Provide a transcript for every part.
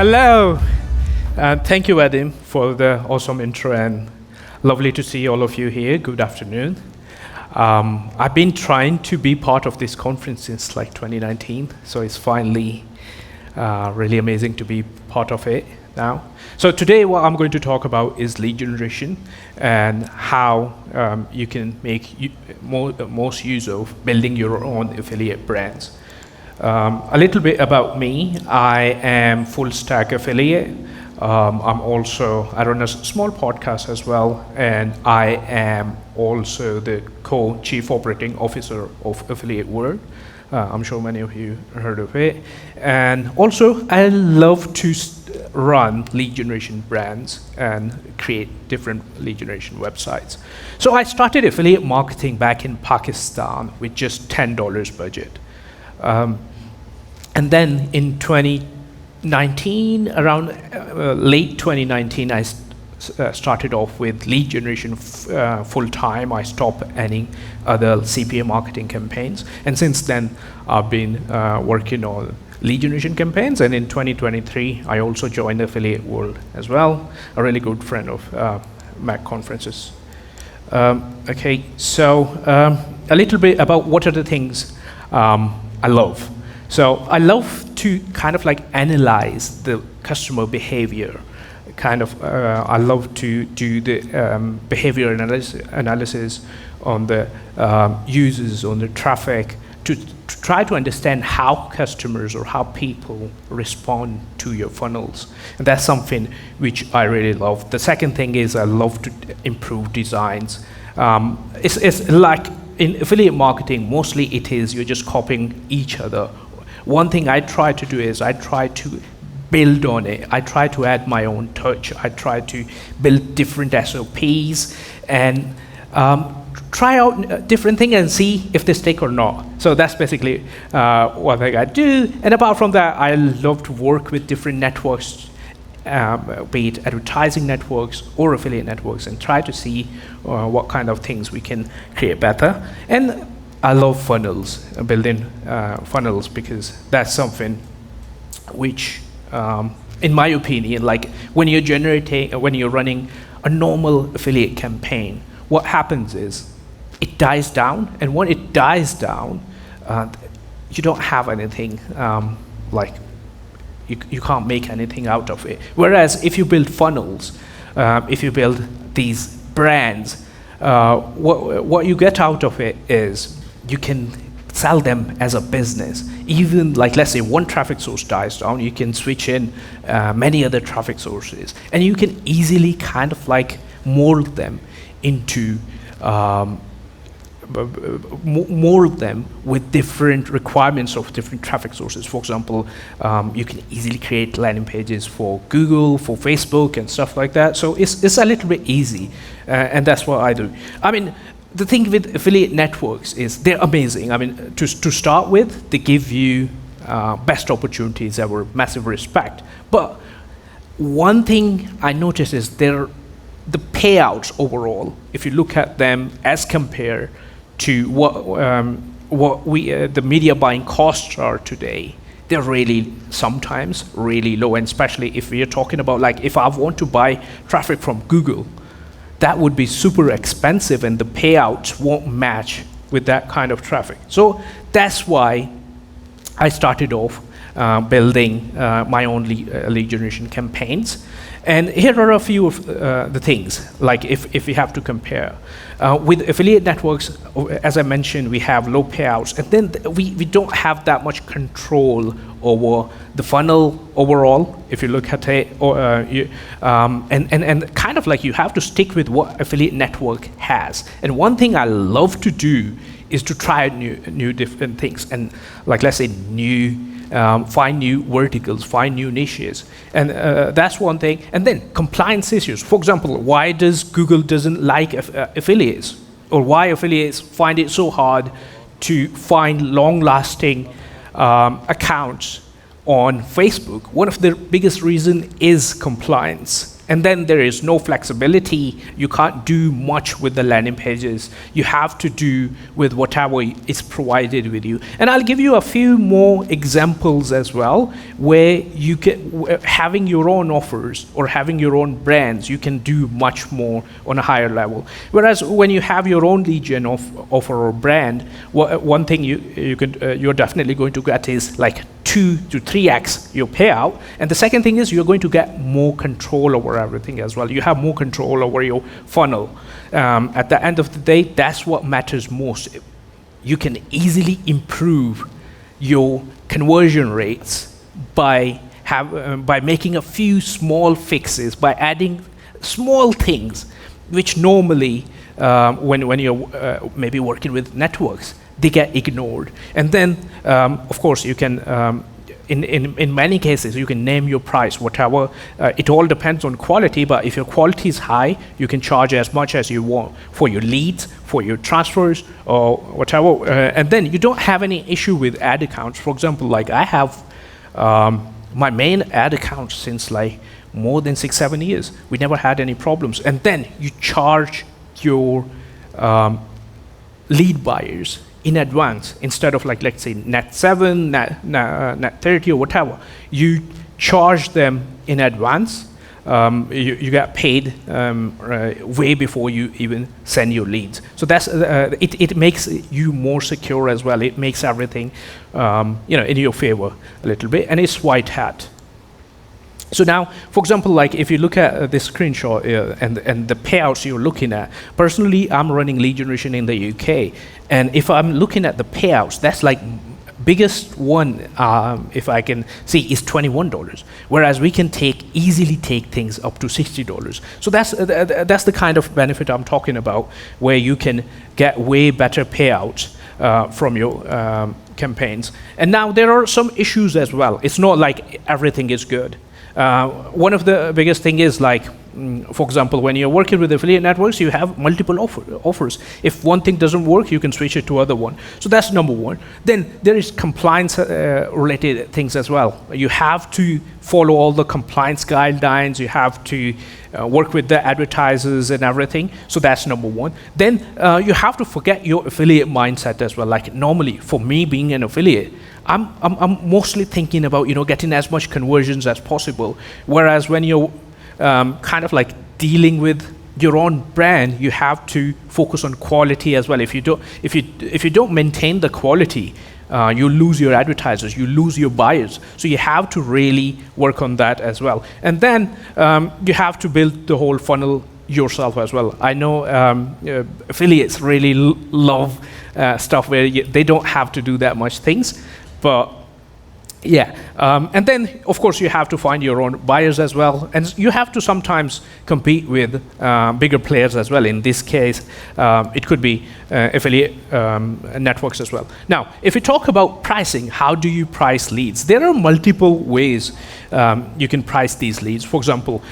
Hello. Thank you, Vadim, for the awesome intro, and lovely to see all of you here. Good afternoon. I've been trying to be part of this conference since like 2019, so it's finally really amazing to be part of it now. So today what I'm going to talk about is lead generation and how you can make most use of building your own affiliate brands. A little bit about me. I am full stack affiliate. I run a small podcast as well, and I am also the co-chief operating officer of Affiliate World. I'm sure many of you heard of it. And also, I love to run lead generation brands and create different lead generation websites. So I started affiliate marketing back in Pakistan with just $10 budget. And then in 2019, around late 2019, I started off with lead generation full time. I stopped any other CPA marketing campaigns. And since then, I've been working on lead generation campaigns. And in 2023, I also joined Affiliate World as well, a really good friend of Mac conferences. Okay, so a little bit about what are the things I love. So I love to kind of like analyze the customer behavior. I love to do the behavior analysis on the users, on the traffic, to try to understand how customers or how people respond to your funnels. And that's something which I really love. The second thing is I love to improve designs. It's like in affiliate marketing, mostly it is you're just copying each other. One thing I try to do is I try to build on it. I try to add my own touch. I try to build different SOPs and try out different things and see if they stick or not. So that's basically what I do. And apart from that, I love to work with different networks, be it advertising networks or affiliate networks, and try to see what kind of things we can create better. And I love funnels, building funnels, because that's something which, in my opinion, like when you're running a normal affiliate campaign, what happens is it dies down, and when it dies down, you don't have anything, like you can't make anything out of it. Whereas if you build funnels, if you build these brands, what you get out of it is you can sell them as a business. Even like, let's say one traffic source dies down, you can switch in many other traffic sources, and you can easily kind of like mold them into mold them with different requirements of different traffic sources. For example, you can easily create landing pages for Google, for Facebook, and stuff like that. So it's a little bit easy, and that's what I do. I mean, the thing with affiliate networks is they're amazing. I mean, to start with, they give you best opportunities that were massive respect. But one thing I noticed is the payouts overall, if you look at them as compared to what the media buying costs are today, they're really sometimes really low. And especially if we are talking about, like, if I want to buy traffic from Google, that would be super expensive, and the payouts won't match with that kind of traffic. So that's why I started off building my own lead generation campaigns. And here are a few of the things, like if we have to compare. With affiliate networks, as I mentioned, we have low payouts, and then we don't have that much control over the funnel overall, if you look at it, or, and kind of like you have to stick with what affiliate network has. And one thing I love to do is to try new different things, and like, let's say, find new verticals, find new niches, and that's one thing. And then compliance issues. For example, why does Google doesn't like affiliates, or why affiliates find it so hard to find long-lasting accounts on Facebook? One of the biggest reasons is compliance. And then there is no flexibility. You can't do much with the landing pages. You have to do with whatever is provided with you. And I'll give you a few more examples as well, where you can, having your own offers or having your own brands, you can do much more on a higher level. Whereas when you have your own LeadGen offer or brand, one thing you're definitely going to get is like 2 to 3x your payout. And the second thing is you're going to get more control over everything as well. You have more control over your funnel. At the end of the day, that's what matters most. You can easily improve your conversion rates by making a few small fixes, by adding small things, which normally, when you're maybe working with networks, they get ignored. And then, of course, you can, in many cases, you can name your price, whatever. It all depends on quality, but if your quality is high, you can charge as much as you want for your leads, for your transfers, or whatever. And then you don't have any issue with ad accounts. For example, like I have my main ad account since like more than 6-7 years. We never had any problems. And then you charge your lead buyers in advance instead of like, let's say, net 7, net 30 or whatever. You charge them in advance. You get paid way before you even send your leads. So that's it makes you more secure as well. It makes everything in your favor a little bit, and it's white hat. So now, for example, like if you look at this screenshot and the payouts you're looking at, personally, I'm running lead generation in the UK, and if I'm looking at the payouts, that's like biggest one, if I can see, is $21, whereas we can easily take things up to $60. So that's the kind of benefit I'm talking about, where you can get way better payouts from your campaigns. And now there are some issues as well. It's not like everything is good. One of the biggest thing is like, for example, when you're working with affiliate networks, you have multiple offers. If one thing doesn't work, you can switch it to other one. So that's number one. Then there is compliance related things as well. You have to follow all the compliance guidelines. You have to work with the advertisers and everything. So that's number one. Then you have to forget your affiliate mindset as well. Like normally, for me being an affiliate, I'm mostly thinking about getting as much conversions as possible. Whereas when you're kind of like dealing with your own brand, you have to focus on quality as well. If you don't maintain the quality, you lose your advertisers, you lose your buyers. So you have to really work on that as well. And then you have to build the whole funnel yourself as well. I know affiliates really love stuff where they don't have to do that much things, but yeah, and then of course you have to find your own buyers as well, and you have to sometimes compete with bigger players as well. In this case, it could be affiliate networks as well. Now, if we talk about pricing, how do you price leads? There are multiple ways you can price these leads. For example,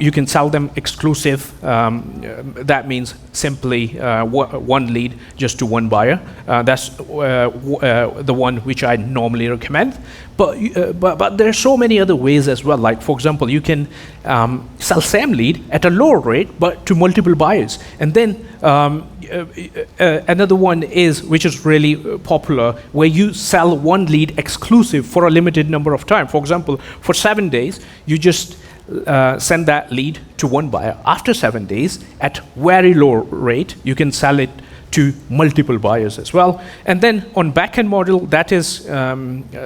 you can sell them exclusive. That means simply one lead just to one buyer. That's the one which I normally recommend. But there are so many other ways as well. Like, for example, you can sell same lead at a lower rate, but to multiple buyers. And then another one which is really popular, where you sell one lead exclusive for a limited number of time. For example, for 7 days, you just send that lead to one buyer. After 7 days, at very low rate, you can sell it to multiple buyers as well. And then on backend model, that is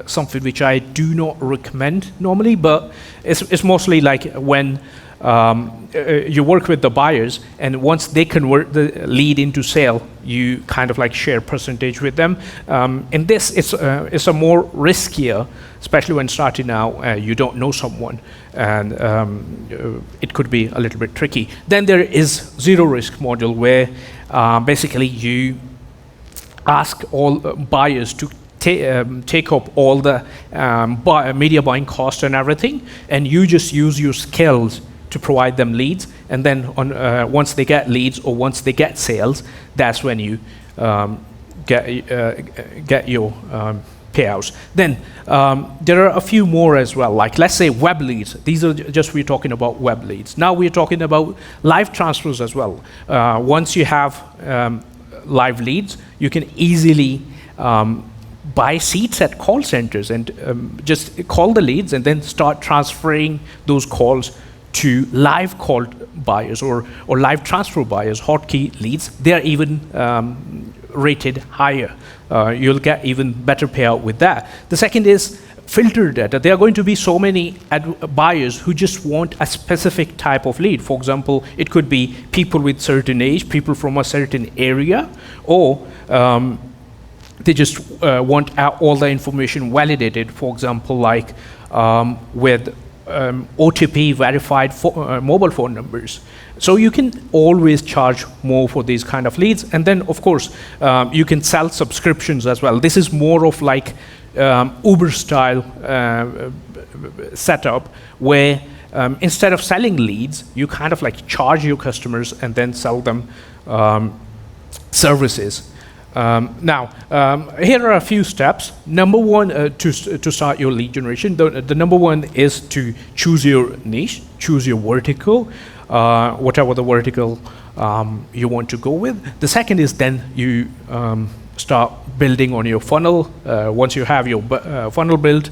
something which I do not recommend normally, but it's mostly like when you work with the buyers, and once they convert the lead into sale, you kind of like share percentage with them. In this, it's a more riskier, especially when starting out, you don't know someone, and it could be a little bit tricky. Then there is zero risk model, where basically you ask all buyers to take up all the media buying costs and everything, and you just use your skills to provide them leads. And then once they get leads or once they get sales, that's when you get your payouts. Then there are a few more as well, like let's say web leads. These are just, we're talking about web leads. Now we're talking about live transfers as well. Once you have live leads, you can easily buy seats at call centers and just call the leads and then start transferring those calls to live call buyers or live transfer buyers, hotkey leads. They are even rated higher. You'll get even better payout with that. The second is filter data. There are going to be so many buyers who just want a specific type of lead. For example, it could be people with certain age, people from a certain area, or they just want all the information validated. For example, like with OTP verified mobile phone numbers. So you can always charge more for these kind of leads. And then, of course, you can sell subscriptions as well. This is more of like Uber style setup where instead of selling leads, you kind of like charge your customers and then sell them services. Now, here are a few steps. Number one, to start your lead generation, the number one is to choose your niche, choose your vertical, whatever the vertical you want to go with. The second is then you start building on your funnel. Once you have your funnel built,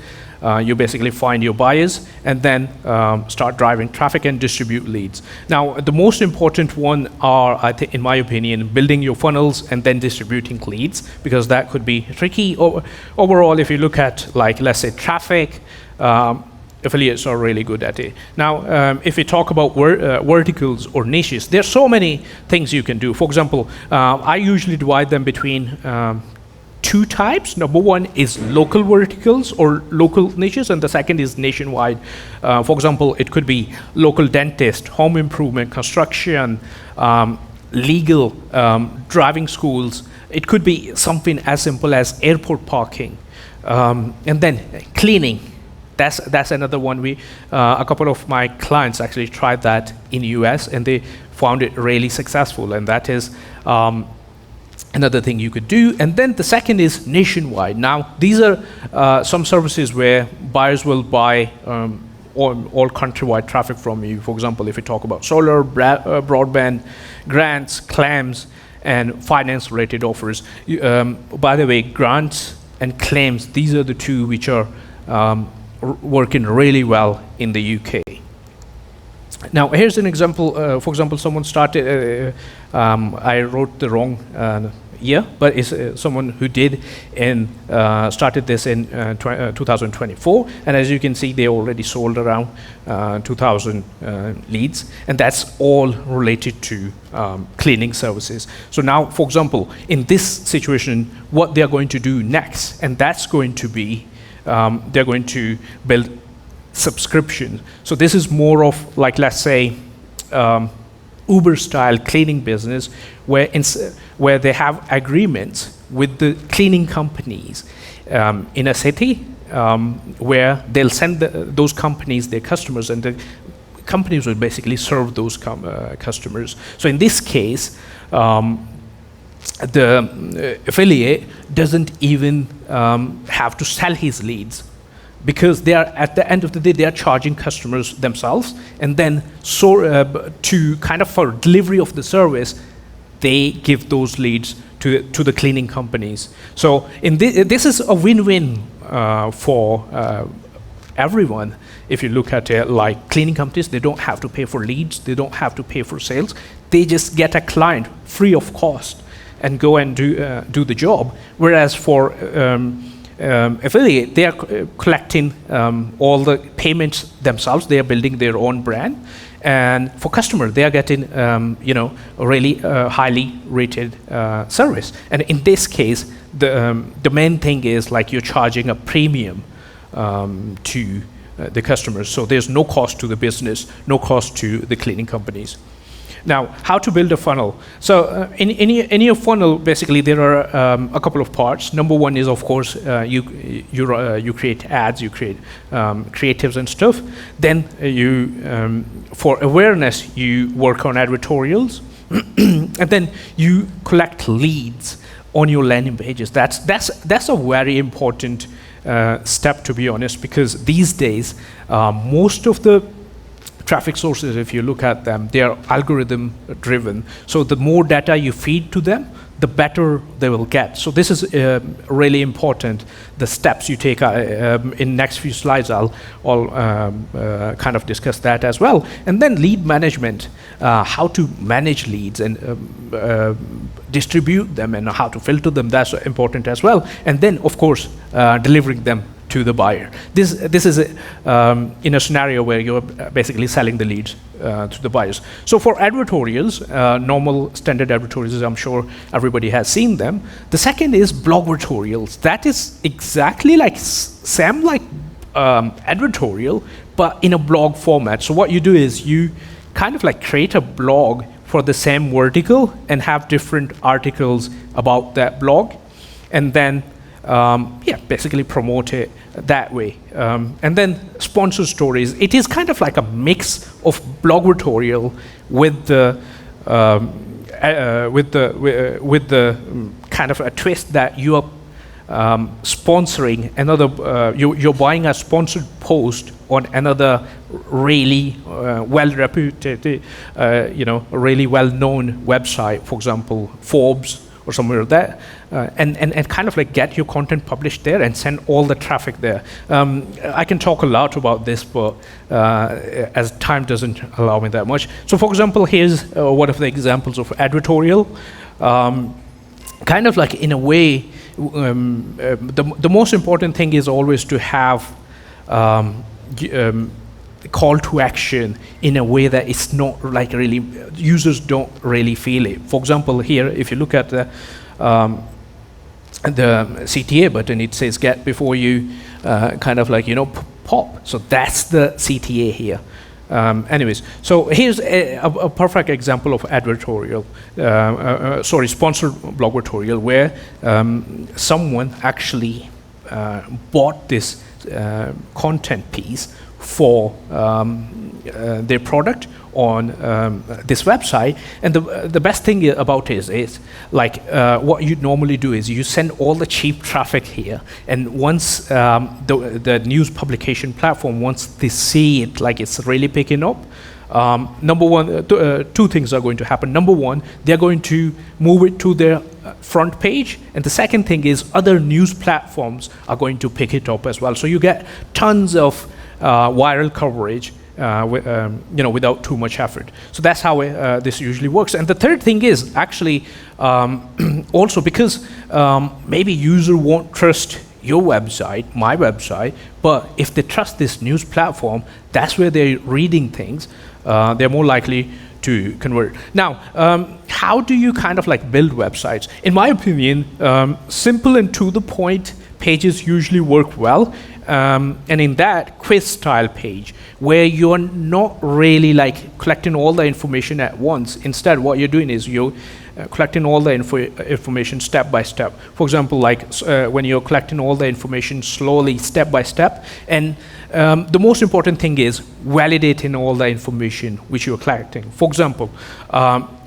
you basically find your buyers and then start driving traffic and distribute leads. Now, the most important one are, I think, in my opinion, building your funnels and then distributing leads, because that could be tricky. Overall, if you look at, like, let's say traffic, affiliates are really good at it. Now, if we talk about verticals or niches, there's so many things you can do. For example, I usually divide them between two types. Number one is local verticals or local niches, and the second is nationwide. For example, it could be local dentist, home improvement, construction, legal, driving schools. It could be something as simple as airport parking, and then cleaning. That's another one. A couple of my clients actually tried that in US and they found it really successful, and that is another thing you could do. And then the second is nationwide. Now, these are some services where buyers will buy all countrywide traffic from you. For example, if you talk about solar, broadband, grants, claims, and finance-related offers. By the way, grants and claims, these are the two which are working really well in the UK. Now, here's an example. For example, someone started, I wrote the wrong year, but it's someone who did and started this in 2024. And as you can see, they already sold around 2,000 leads. And that's all related to cleaning services. So now, for example, in this situation, what they're going to do next, and that's going to be, they're going to build subscription. So this is more of, like, let's say, Uber-style cleaning business, where they have agreements with the cleaning companies in a city, where they'll send those companies their customers, and the companies will basically serve those customers. So in this case, the affiliate doesn't even have to sell his leads, because they are, at the end of the day, they are charging customers themselves, and then to kind of, for delivery of the service, they give those leads to the cleaning companies. So this is a win-win for everyone. If you look at it, like cleaning companies, they don't have to pay for leads, they don't have to pay for sales, they just get a client free of cost and go and do the job. Whereas for affiliate, they are collecting all the payments themselves. They are building their own brand, and for customer, they are getting a really highly rated service. And in this case, the main thing is, like, you're charging a premium to the customers. So there's no cost to the business, no cost to the cleaning companies. Now, how to build a funnel? So in your funnel, basically, there are a couple of parts. Number one is, of course, you create ads, you create creatives and stuff. Then for awareness, you work on advertorials, and then you collect leads on your landing pages. That's a very important step, to be honest, because these days most of the traffic sources, if you look at them, they are algorithm driven. So the more data you feed to them, the better they will get. So this is really important, the steps you take. In next few slides, I'll kind of discuss that as well. And then lead management, how to manage leads and distribute them and how to filter them, that's important as well. And then, of course, delivering them to the buyer. This is in a scenario where you're basically selling the leads to the buyers. So for advertorials, normal standard advertorials, I'm sure everybody has seen them. The second is blogvertorials. That is exactly like same like advertorial, but in a blog format. So what you do is you kind of like create a blog for the same vertical and have different articles about that blog, and then basically promote it that way. And then sponsor stories. It is kind of like a mix of blogvertorial with the kind of a twist that you are sponsoring another. You're buying a sponsored post on another really well-reputed, really well-known website, for example, Forbes or somewhere like that, and kind of like get your content published there and send all the traffic there. I can talk a lot about this, but as time doesn't allow me that much. So for example, here's one of the examples of advertorial. Kind of like in a way, the most important thing is always to have call to action in a way that it's not like really, users don't really feel it. For example, here, if you look at the CTA button, it says get before you kind of like, pop. So that's the CTA here. Anyways, so here's a perfect example of advertorial, sponsored blogvertorial, where someone actually bought this content piece for their product on this website. And the best thing about it is like what you normally do is you send all the cheap traffic here, and once the news publication platform, once they see it like it's really picking up, number one, two things are going to happen. Number one, they're going to move it to their front page, and the second thing is other news platforms are going to pick it up as well. So you get tons of viral coverage without too much effort. So that's how this usually works. And the third thing is actually also because maybe user won't trust your website, my website, but if they trust this news platform, that's where they're reading things, they're more likely to convert. Now, how do you kind of like build websites? In my opinion, simple and to the point pages usually work well. And in that quiz style page, where you're not really like collecting all the information at once, instead what you're doing is you're collecting all the information step by step. For example, like when you're collecting all the information slowly, step by step, and the most important thing is validating all the information which you're collecting. For example,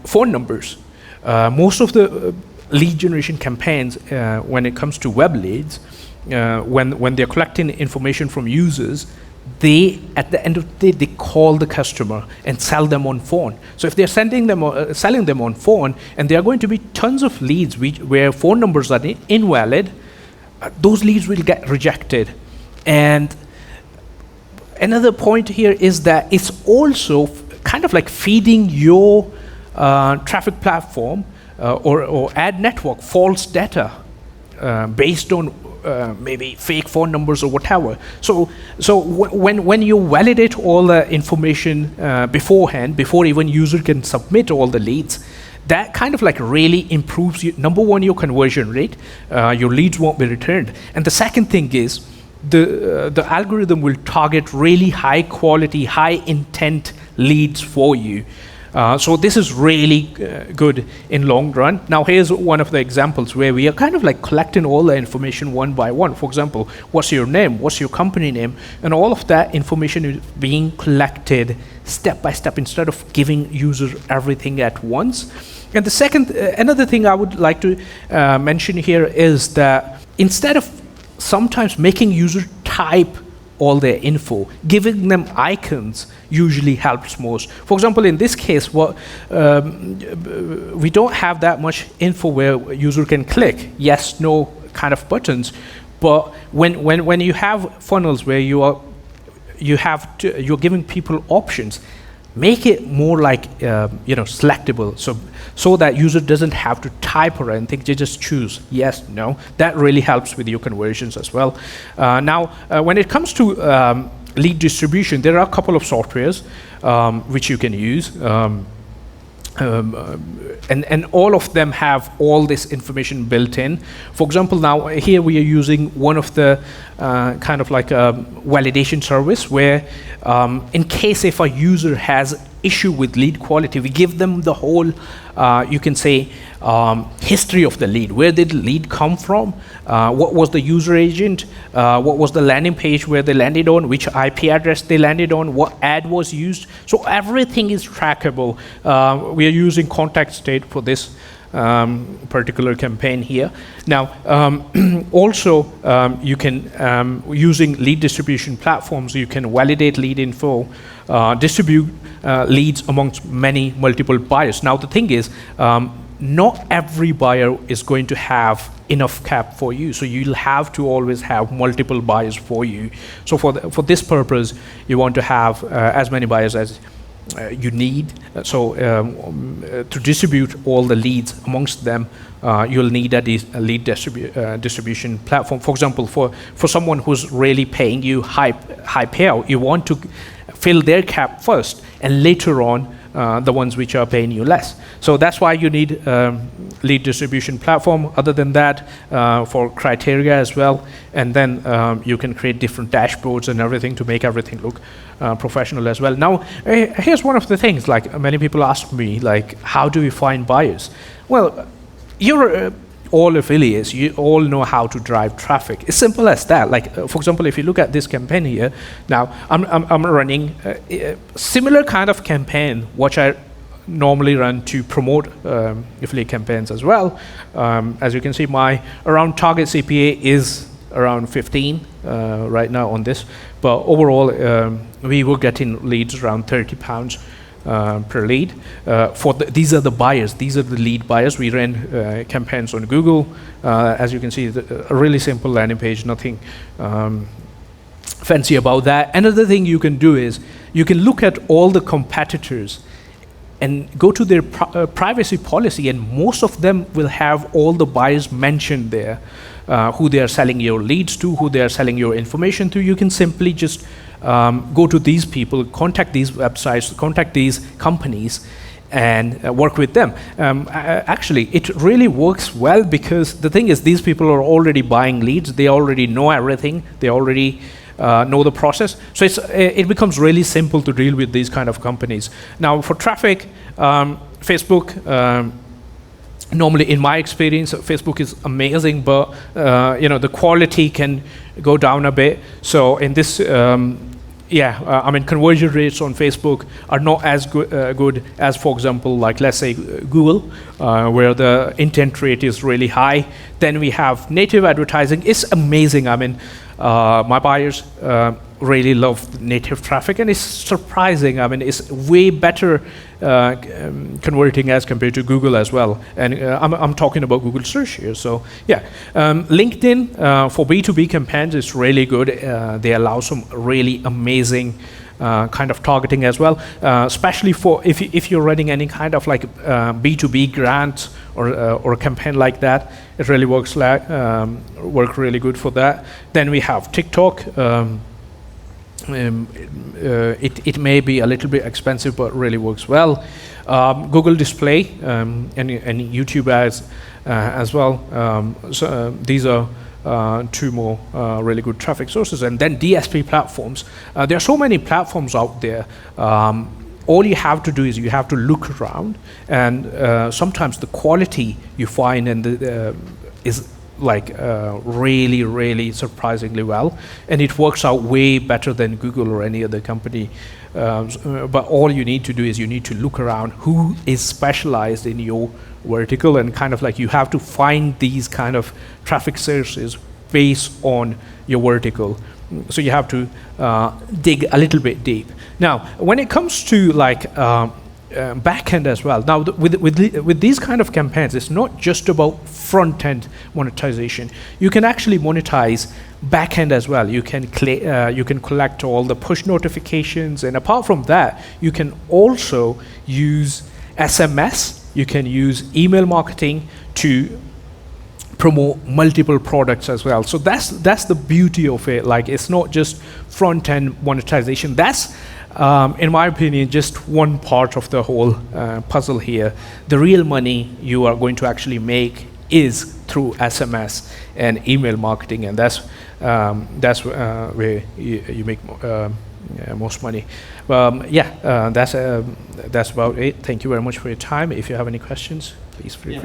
phone numbers. Most of the lead generation campaigns, when it comes to web leads, when they're collecting information from users, they, at the end of the day, they call the customer and sell them on phone. So if they're selling them on phone, and there are going to be tons of leads where phone numbers are invalid, those leads will get rejected. And another point here is that it's also kind of like feeding your traffic platform or ad network false data based on maybe fake phone numbers or whatever. So when you validate all the information beforehand, before even user can submit all the leads, that kind of like really improves number one, your conversion rate. Your leads won't be returned. And the second thing is the algorithm will target really high quality, high intent leads for you. So this is really good in long run. Now here's one of the examples where we are kind of like collecting all the information one by one. For example, what's your name? What's your company name? And all of that information is being collected step by step instead of giving users everything at once. And the second, another thing I would like to mention here is that instead of sometimes making user type all their info, giving them icons usually helps most. For example, in this case, what we don't have that much info where user can click yes, no kind of buttons, but when you have funnels where you're giving people options, make it more like selectable, so that user doesn't have to type or anything. They just choose yes, no. That really helps with your conversions as well. Now, when it comes to lead distribution, there are a couple of softwares which you can use. And all of them have all this information built in. For example, now here we are using one of the kind of like a validation service where in case if a user has issue with lead quality, we give them the whole, you can say, history of the lead. Where did the lead come from? What was the user agent? What was the landing page where they landed on? Which IP address they landed on? What ad was used? So everything is trackable. We are using contact state for this particular campaign here. Now, also you can, using lead distribution platforms, you can validate lead info, distribute leads amongst multiple buyers. Now, the thing is, not every buyer is going to have enough cap for you, so you'll have to always have multiple buyers for you. So for this purpose, you want to have as many buyers as you need. To distribute all the leads amongst them, you'll need a lead distribution platform. For example, for someone who's really paying you high payout, you want to fill their cap first, and later on the ones which are paying you less. So that's why you need lead distribution platform. Other than that, for criteria as well, and then you can create different dashboards and everything to make everything look professional as well. Now, here's one of the things, like many people ask me, like, how do we find buyers? Well, you're all affiliates, you all know how to drive traffic. It's simple as that. Like, for example, if you look at this campaign here, now I'm running a similar kind of campaign, which I normally run to promote affiliate campaigns as well. As you can see, my around target CPA is around 15 right now on this, but overall we were getting leads around £30 per lead. These are the buyers, these are the lead buyers. We ran campaigns on Google. As you can see, a really simple landing page, nothing fancy about that. Another thing you can do is you can look at all the competitors and go to their privacy policy, and most of them will have all the buyers mentioned there, who they are selling your leads to, who they are selling your information to. You can simply just go to these people, contact these websites, contact these companies, and work with them. Actually, it really works well, because the thing is, these people are already buying leads, they already know everything, they already know the process. So it becomes really simple to deal with these kind of companies. Now, for traffic, Facebook, normally in my experience, Facebook is amazing, but the quality can go down a bit. So in this, I mean, conversion rates on Facebook are not as good as, for example, like let's say Google, where the intent rate is really high. Then we have native advertising. It's amazing. I mean, my buyers really love native traffic, and it's surprising. I mean, it's way better converting as compared to Google as well. And I'm talking about Google search here. So yeah, LinkedIn for B2B campaigns is really good. They allow some really amazing kind of targeting as well, especially for if you're running any kind of like B2B grant or a campaign like that. It really works work really good for that. Then we have TikTok. It may be a little bit expensive, but really works well. Google Display and YouTube ads as well. These are two more really good traffic sources. And then DSP platforms. There are so many platforms out there. All you have to do is you have to look around, and sometimes the quality you find is really, really surprisingly well, and it works out way better than Google or any other company. But all you need to do is you need to look around who is specialized in your vertical, and kind of like you have to find these kind of traffic sources based on your vertical. So you have to dig a little bit deep. Now, when it comes to back end as well. Now, with these kind of campaigns, it's not just about front end monetization. You can actually monetize back end as well. You can collect all the push notifications, and apart from that, you can also use SMS. You can use email marketing to promote multiple products as well. So that's the beauty of it. Like, it's not just front end monetization. That's in my opinion, just one part of the whole puzzle here. The real money you are going to actually make is through SMS and email marketing, and that's where you make most money. That's about it. Thank you very much for your time. If you have any questions, please feel free.